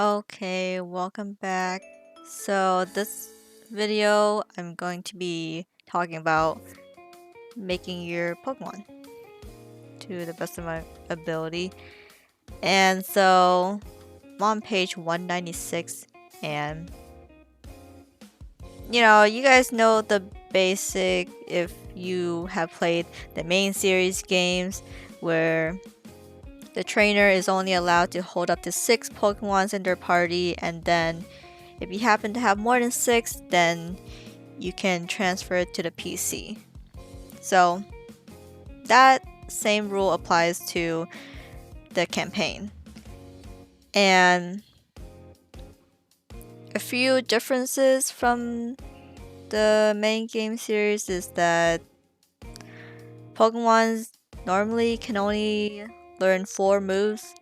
Okay, welcome back. So this video I'm going to be talking about making your Pokemon to the best of my ability. And so I'm on page 196 and you guys know the basic if you have played the main series games where the trainer is only allowed to hold up to 6 Pokemons in their party, and then if you happen to have more than 6, then you can transfer it to the PC. So that same rule applies to the campaign. And a few differences from the main game series is that Pokemons normally can only learn 4 moves,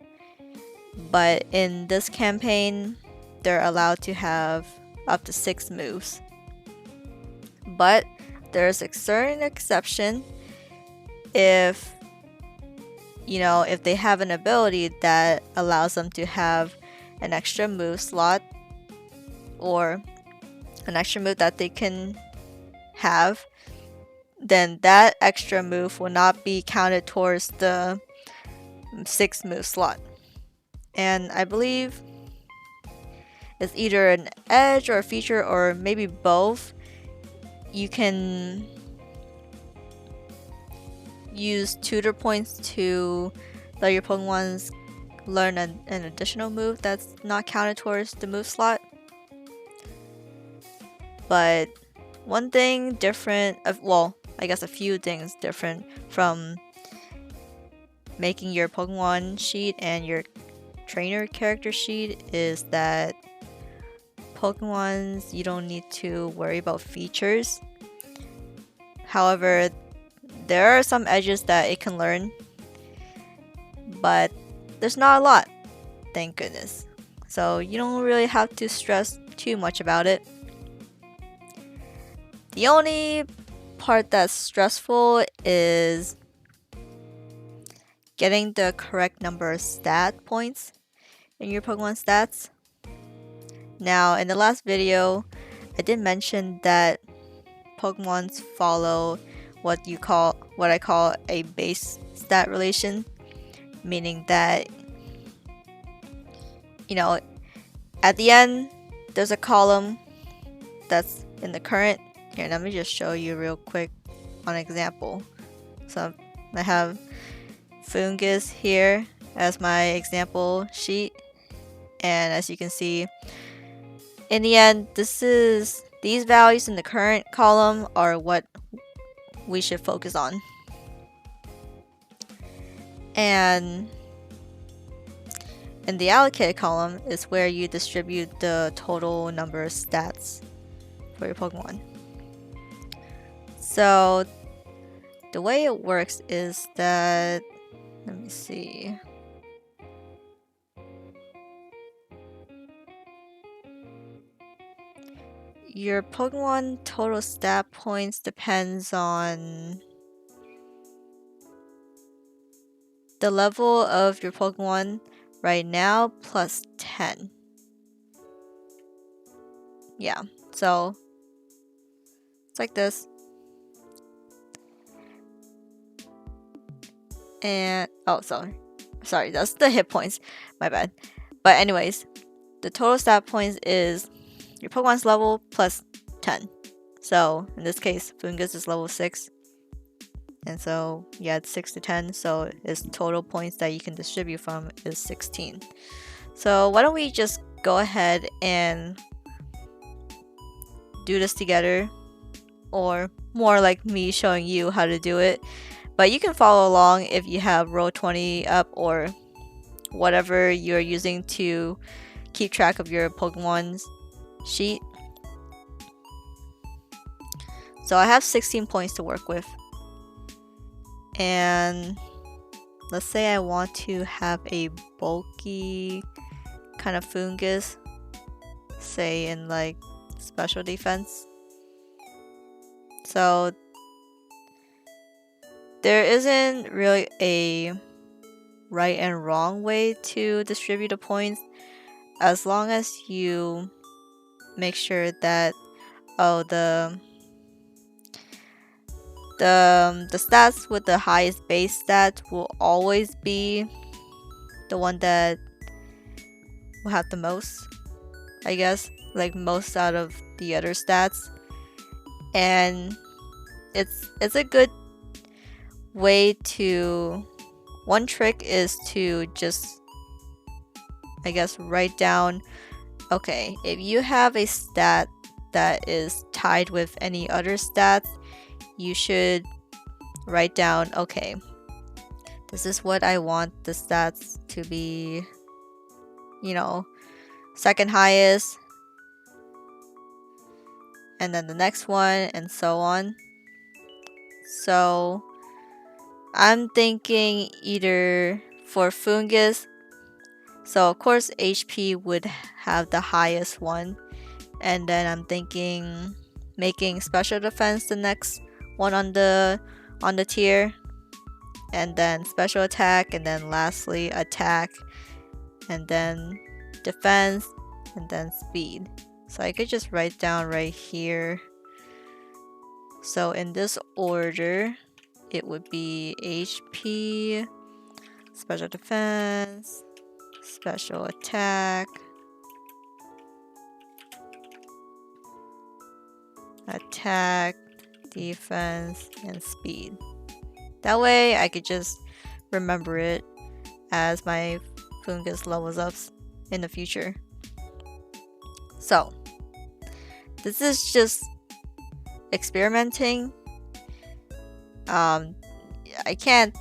but in this campaign, they're allowed to have up to 6 moves. But there's a certain exception if if they have an ability that allows them to have an extra move slot or an extra move that they can have, then that extra move will not be counted towards the 6 move slot. And I believe it's either an edge or a feature or maybe both. You can use tutor points to let your Pokemons learn an additional move that's not counted towards the move slot. But one thing different, I guess a few things different from making your Pokemon sheet and your trainer character sheet is that Pokemons, you don't need to worry about features. However, there are some edges that it can learn, but there's not a lot, thank goodness. So you don't really have to stress too much about it. The only part that's stressful is getting the correct number of stat points in your Pokemon stats. Now, in the last video, I did mention that Pokemons follow what I call a base stat relation, meaning that at the end there's a column that's in the current. Here, let me just show you real quick on an example. So I have Fungus here as my example sheet, and as you can see, in the end, these values in the current column are what we should focus on. And in the allocated column is where you distribute the total number of stats for your Pokemon. So the way it works is that, let me see. Your Pokemon total stat points depends on the level of your Pokemon right now plus 10. Yeah, so it's like this. And sorry, that's the hit points. My bad. But anyways, the total stat points is your Pokemon's level plus 10. So in this case, Fungus is level 6. And so you add 6 to 10, so its total points that you can distribute from is 16. So why don't we just go ahead and do this together, or more like me showing you how to do it. But you can follow along if you have Roll20 up or whatever you're using to keep track of your Pokemon's sheet. So I have 16 points to work with. And let's say I want to have a bulky kind of Fungus, say in like special defense. So there isn't really a right and wrong way to distribute the points. as long as you make sure that the stats with the highest base stat will always be the one that will have the most, I guess, like most out of the other stats. And it's a good way to, one trick is to just, I guess, write down, okay, if you have a stat that is tied with any other stats, you should write down, okay, this is what I want the stats to be, you know, second highest, and then the next one, and so on. So I'm thinking either for fungus, so of course HP would have the highest one, and then I'm thinking making special defense the next one on the tier, and then special attack, and then lastly attack, and then defense, and then speed. So I could just write down right here. So in this order, it would be HP, special defense, special attack, attack, defense, and speed. That way I could just remember it as my fungus levels up in the future. So this is just experimenting. I can't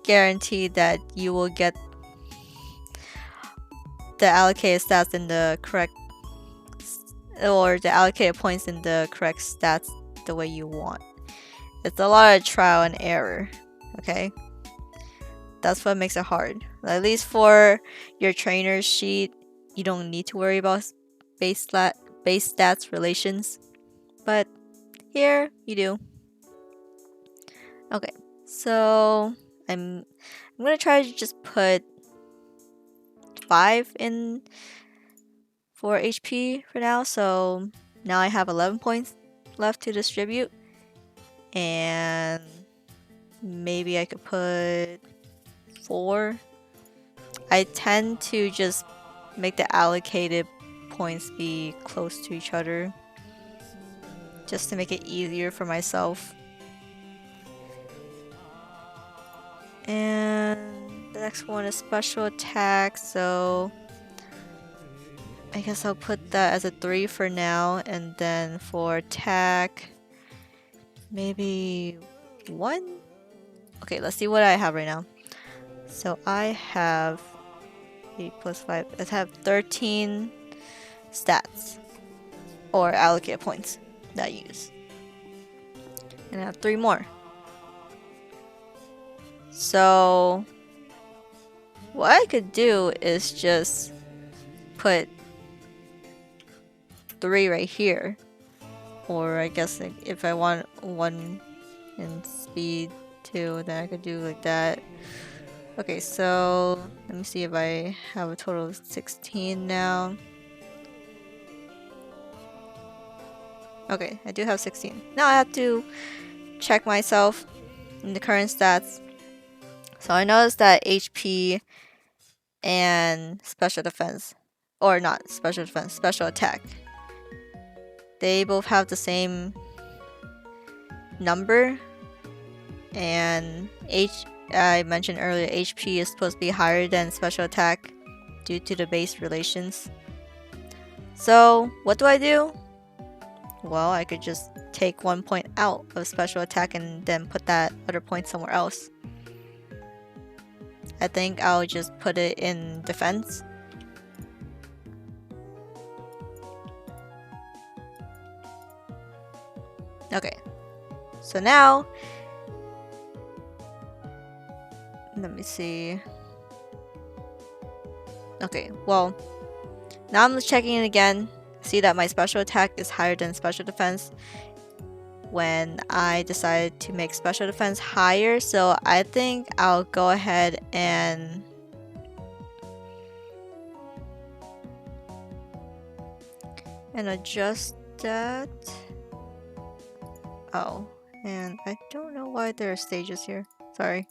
guarantee that you will get the allocated stats in the correct, or the allocated points in the correct stats the way you want. It's a lot of trial and error, okay? That's what makes it hard. At least for your trainer's sheet, you don't need to worry about base stats relations, but here you do. Okay, so I'm gonna try to just put 5 in for HP for now. So now I have 11 points left to distribute, and maybe I could put 4. I tend to just make the allocated points be close to each other, just to make it easier for myself. And the next one is special attack, so I guess I'll put that as a 3 for now, and then for attack, maybe 1? Okay, let's see what I have right now. So I have 8 plus 5, I have 13 stats, or allocated points that I use. And I have 3 more. So what I could do is just put 3 right here. Or I guess like if I want 1 in speed too, then I could do like that. Okay, so let me see if I have a total of 16 now. Okay, I do have 16. Now I have to check myself in the current stats. So I noticed that HP and special defense, or not special defense, special attack, they both have the same number. And I mentioned earlier, HP is supposed to be higher than special attack due to the base relations. So what do? Well, I could just take 1 point out of special attack and then put that other point somewhere else. I think I'll just put it in defense. Okay, so now let me see. Okay, well, now I'm just checking it again. See that my special attack is higher than special defense when I decided to make special defense higher. So I think I'll go ahead and and adjust that. Oh, and I don't know why there are stages here. Sorry.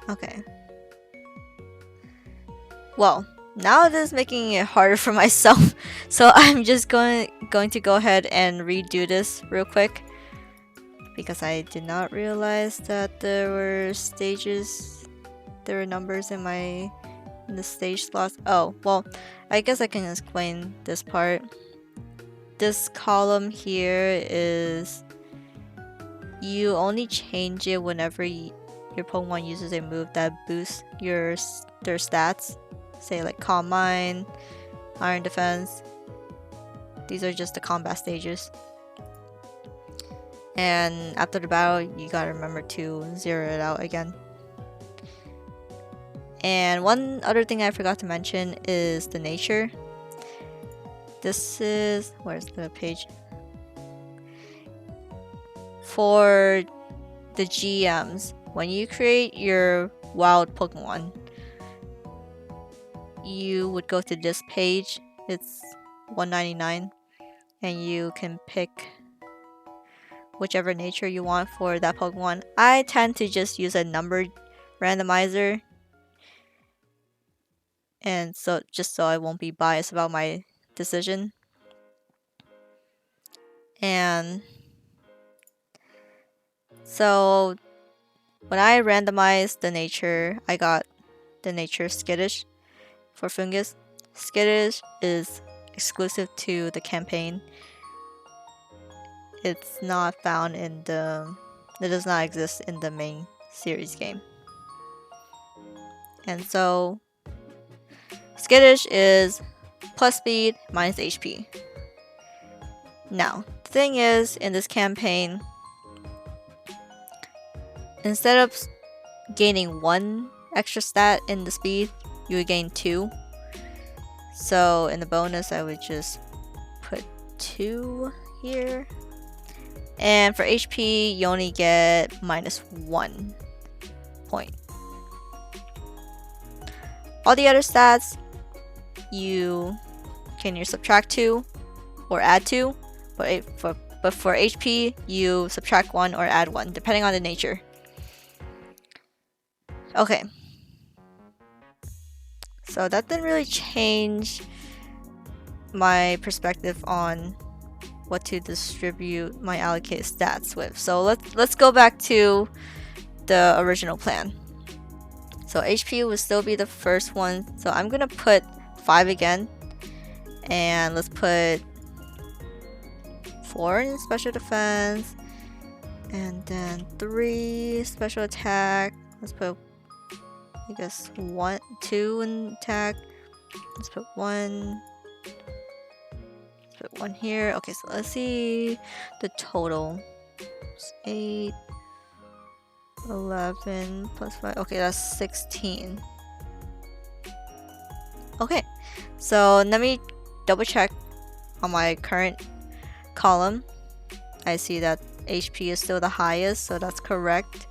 Okay. Well, now this is making it harder for myself, so I'm just going to go ahead and redo this real quick because I did not realize that there were stages, there were numbers in the stage slots. Oh, well, I guess I can explain this part. This column here is you only change it whenever your Pokemon uses a move that boosts their stats. Say like Calm Mind, Iron Defense. These are just the combat stages. And after the battle, you gotta remember to zero it out again. And one other thing I forgot to mention is the nature. This is, where's the page? For the GMs, when you create your wild Pokemon, you would go to this page. It's $1.99, and you can pick whichever nature you want for that Pokemon. I tend to just use a numbered randomizer, and so just so I won't be biased about my decision. And so when I randomized the nature, I got the nature Skittish for Fungus. Skittish is exclusive to the campaign. It's not found in it does not exist in the main series game. And so Skittish is plus speed minus HP. Now, the thing is, in this campaign, instead of gaining 1 extra stat in the speed, you would gain 2. So in the bonus, I would just put 2 here. And for HP, you only get minus 1 point. All the other stats, you can either subtract 2 or add 2. But for HP, you subtract 1 or add 1, depending on the nature. Okay. So that didn't really change my perspective on what to distribute my allocated stats with. So let's go back to the original plan. So HP will still be the first one. So I'm gonna put 5 again, and let's put 4 in special defense, and then 3 special attack. Let's put, I guess, 2 in attack. Let's put 1. Let's put 1 here. Okay, so let's see the total. It's 8, 11 plus 5. Okay, that's 16. Okay, so let me double check on my current column. I see that HP is still the highest, so that's correct.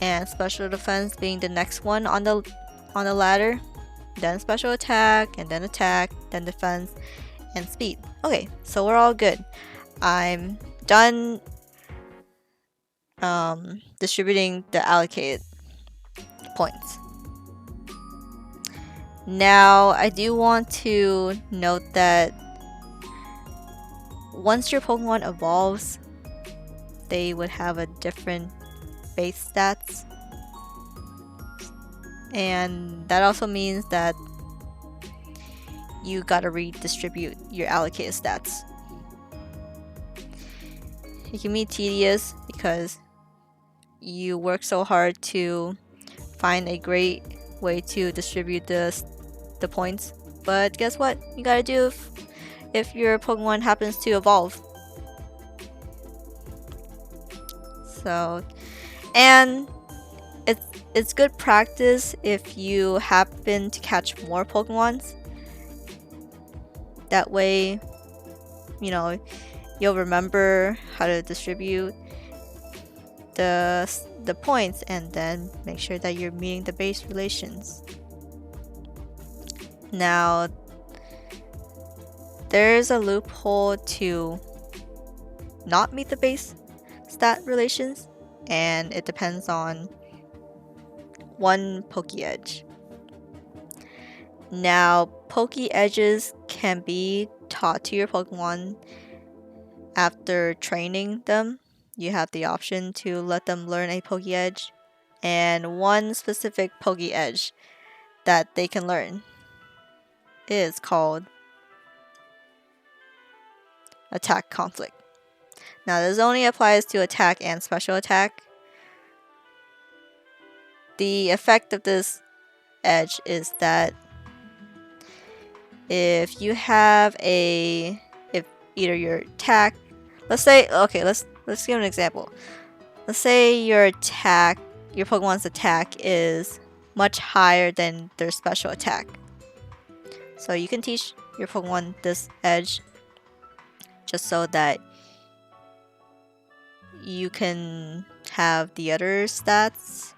And special defense being the next one on the ladder, then special attack, and then attack, then defense, and speed. Okay, so we're all good. I'm done distributing the allocated points. Now, I do want to note that once your Pokemon evolves, they would have a different base stats. And that also means that you gotta redistribute your allocated stats. It can be tedious because you work so hard to find a great way to distribute the points, but guess what? You gotta do if your Pokemon happens to evolve. So, and it's good practice if you happen to catch more Pokemons. That way, you know, you'll remember how to distribute the points, and then make sure that you're meeting the base relations. Now, there's a loophole to not meet the base stat relations, and it depends on one Poke Edge. Now, Poke Edges can be taught to your Pokemon after training them. You have the option to let them learn a Poke Edge, and one specific Poke Edge that they can learn is called Attack Conflict. Now, this only applies to attack and special attack. The effect of this edge is that if you have if either your attack, let's give an example. Let's say your Pokemon's attack is much higher than their special attack. So you can teach your Pokemon this edge just so that you can have the other stats.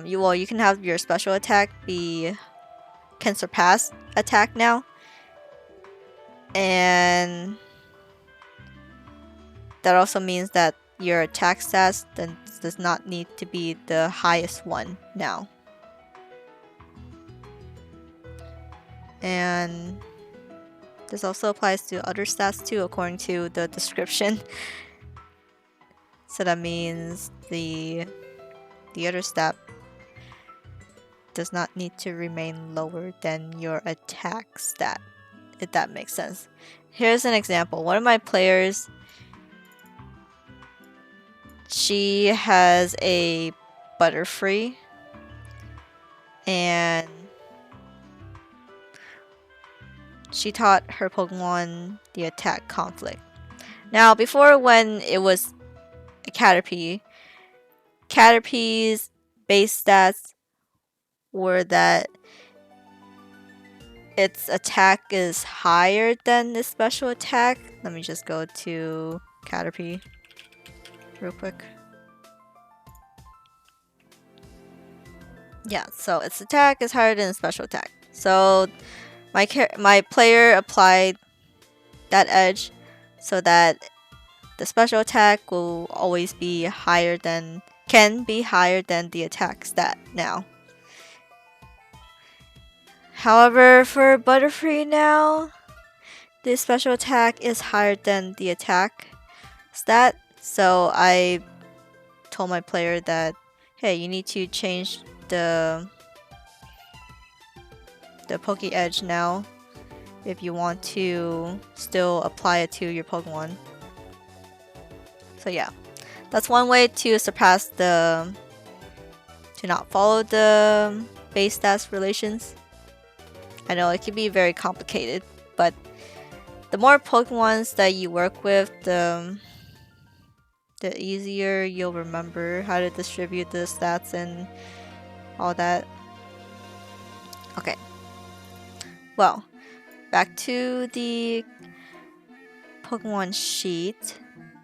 You can have your special attack can surpass attack now, and that also means that your attack stats then does not need to be the highest one now. And this also applies to other stats too, according to the description. So that means the other stat does not need to remain lower than your attack stat, if that makes sense. Here's an example. One of my players, she has a Butterfree, and she taught her Pokemon the Attack Conflict. Now, before, when it was a Caterpie, Caterpie's base stats were that its attack is higher than its special attack. Let me just go to Caterpie real quick. Yeah, so its attack is higher than its special attack. So my player applied that edge so that the special attack will always be can be higher than the attack stat now. However, for Butterfree now, the special attack is higher than the attack stat. So I told my player that, hey, you need to change the Poke Edge now if you want to still apply it to your Pokemon. So yeah, that's one way to not follow the base stats relations. I know it can be very complicated, but the more Pokemons that you work with, the easier you'll remember how to distribute the stats and all that. Okay. Well, back to the Pokemon sheet.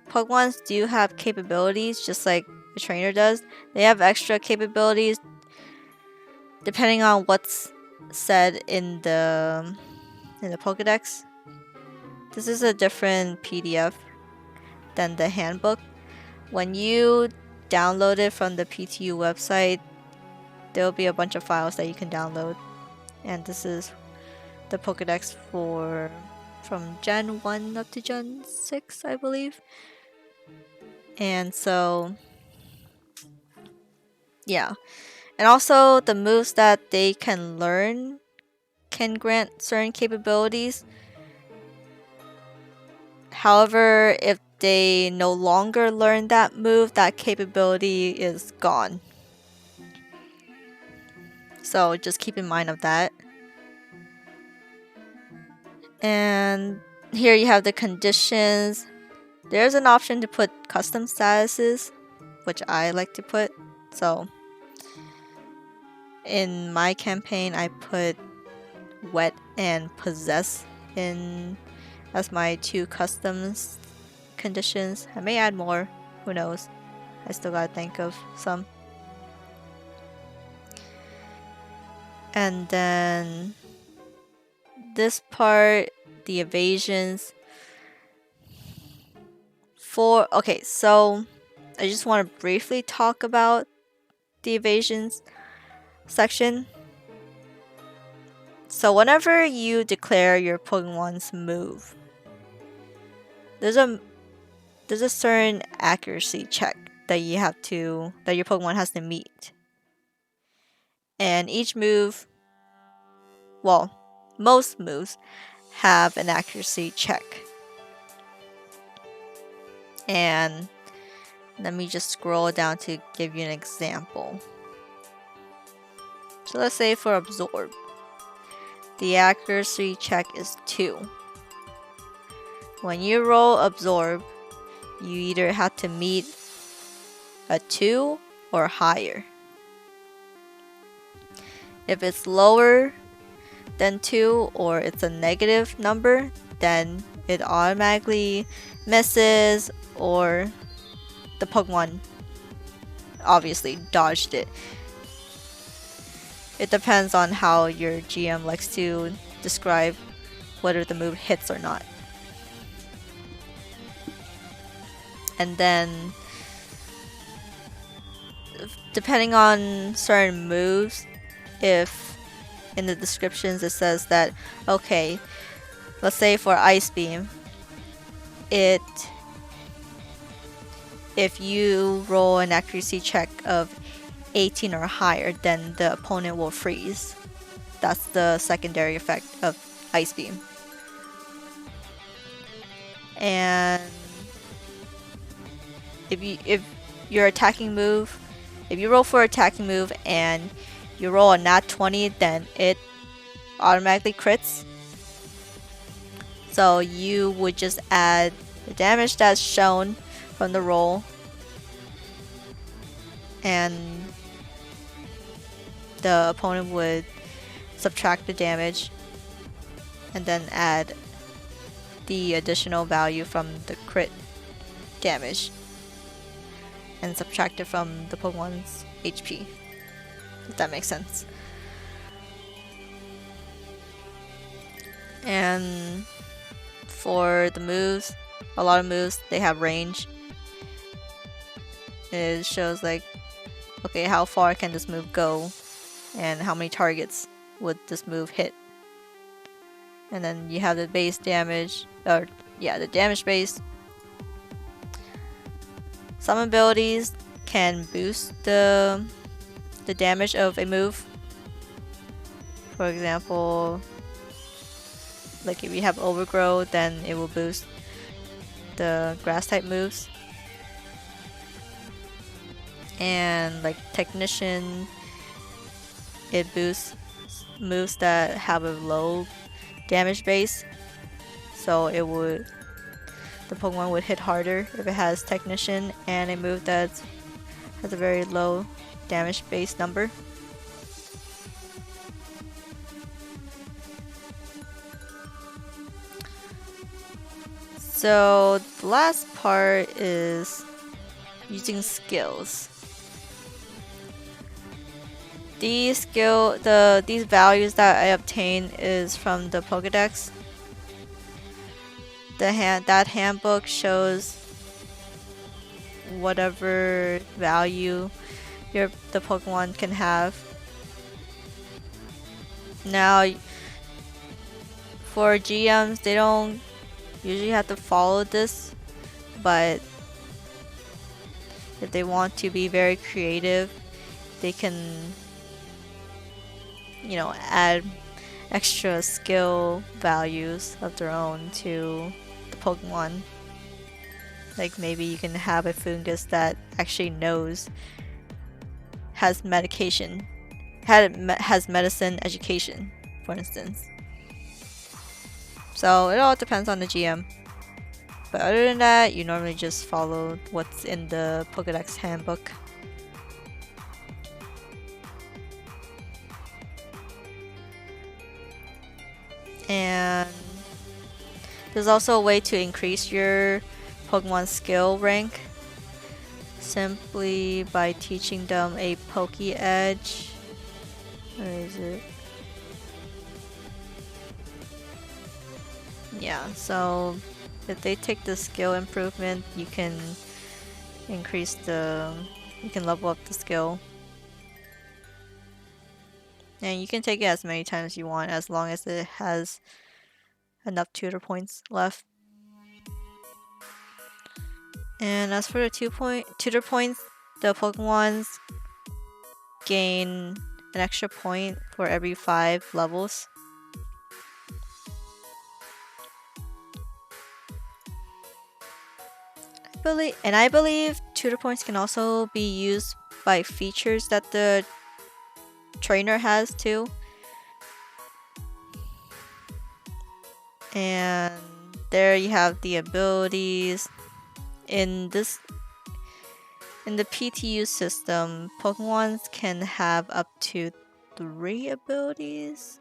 Pokemons do have capabilities just like a trainer does. They have extra capabilities depending on what's said in the Pokédex. This is a different PDF than the handbook. When you download it from the PTU website, there will be a bunch of files that you can download. And this is the Pokédex from Gen 1 up to Gen 6, I believe. And so, yeah. And also, the moves that they can learn can grant certain capabilities. However, if they no longer learn that move, that capability is gone. So just keep in mind of that. And here you have the conditions. There's an option to put custom statuses, which I like to put. So in my campaign, I put Wet and Possess as my 2 customs conditions. I may add more, who knows. I still gotta think of some. And then this part, the evasions. Okay, so I just want to briefly talk about the evasions section. So whenever you declare your Pokemon's move, there's a certain accuracy check that your Pokemon has to meet. And each move, well, most moves have an accuracy check. And let me just scroll down to give you an example. So let's say for Absorb, the accuracy check is 2. When you roll Absorb, you either have to meet a 2 or higher. If it's lower than 2 or it's a negative number, then it automatically misses, or the Pokemon obviously dodged it. It depends on how your GM likes to describe whether the move hits or not. And then, depending on certain moves, if in the descriptions it says that, okay, let's say for Ice Beam, if you roll an accuracy check of 18 or higher, then the opponent will freeze. That's the secondary effect of Ice Beam. And if your attacking move, if you roll for attacking move and you roll a nat 20, then it automatically crits. So you would just add the damage that's shown from the roll, and the opponent would subtract the damage and then add the additional value from the crit damage and subtract it from the Pokemon's HP, if that makes sense. And for the moves, a lot of moves, they have range. It shows like, okay, how far can this move go and how many targets would this move hit. And then you have the base damage, the damage base. Some abilities can boost the damage of a move. For example, like if you have Overgrow, then it will boost the grass type moves. And like Technician, it boosts moves that have a low damage base, so the Pokemon would hit harder if it has Technician and a move that has a very low damage base number. So the last part is using skills. These values that I obtain is from the Pokédex. That handbook shows whatever value the Pokemon can have. Now, for GMs, they don't usually have to follow this, but if they want to be very creative, they can, add extra skill values of their own to the Pokemon. Like maybe you can have a Fungus that actually has medicine education, for instance. So it all depends on the GM. But other than that, you normally just follow what's in the Pokédex handbook. And there's also a way to increase your Pokemon skill rank simply by teaching them a Poké Edge. Where is it? Yeah, so if they take the skill improvement, you can increase the, you can level up the skill. And you can take it as many times as you want, as long as it has enough tutor points left. And as for the tutor points, the Pokemons gain an extra point for every 5 levels. I believe tutor points can also be used by features that the trainer has too. And there you have the abilities. In the PTU system, Pokemons can have up to 3 abilities.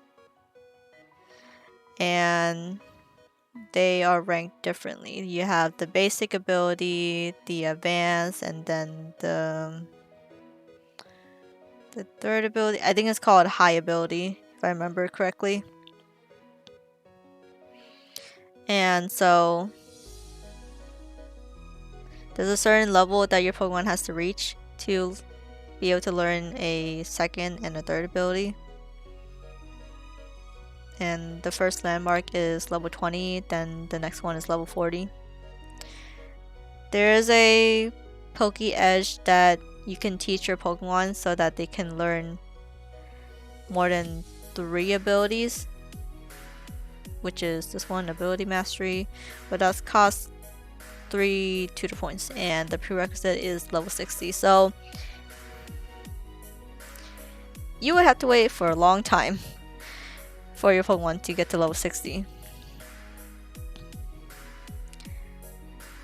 And they are ranked differently. You have the basic ability, the advanced, and then the third ability. I think it's called high ability, if I remember correctly. And so there's a certain level that your Pokemon has to reach to be able to learn a second and a third ability. And the first landmark is level 20, then the next one is level 40. There is a Poke Edge that you can teach your Pokemon so that they can learn more than 3 abilities, which is this one, Ability Mastery, but that costs 3 tutor points, and the prerequisite is level 60. So you would have to wait for a long time for your Pokemon to get to level 60.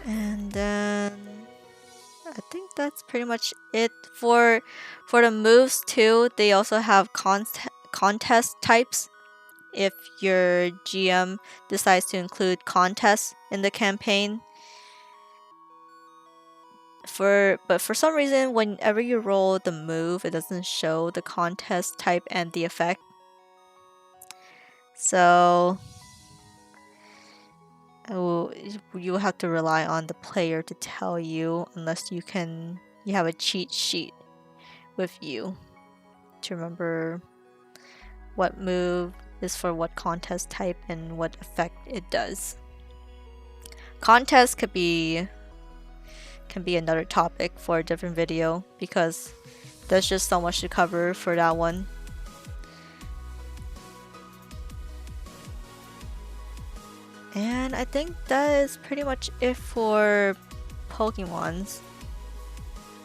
And then I think that's pretty much it for the moves too. They also have contest types. If your GM decides to include contests in the campaign. But for some reason, whenever you roll the move, it doesn't show the contest type and the effect. So you have to rely on the player to tell you, unless you have a cheat sheet with you to remember what move is for what contest type and what effect it does. Contest can be another topic for a different video, because there's just so much to cover for that one. And I think that is pretty much it for Pokemons.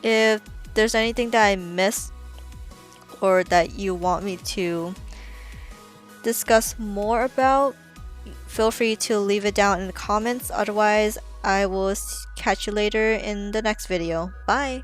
If there's anything that I missed or that you want me to discuss more about, feel free to leave it down in the comments. Otherwise, I will catch you later in the next video. Bye!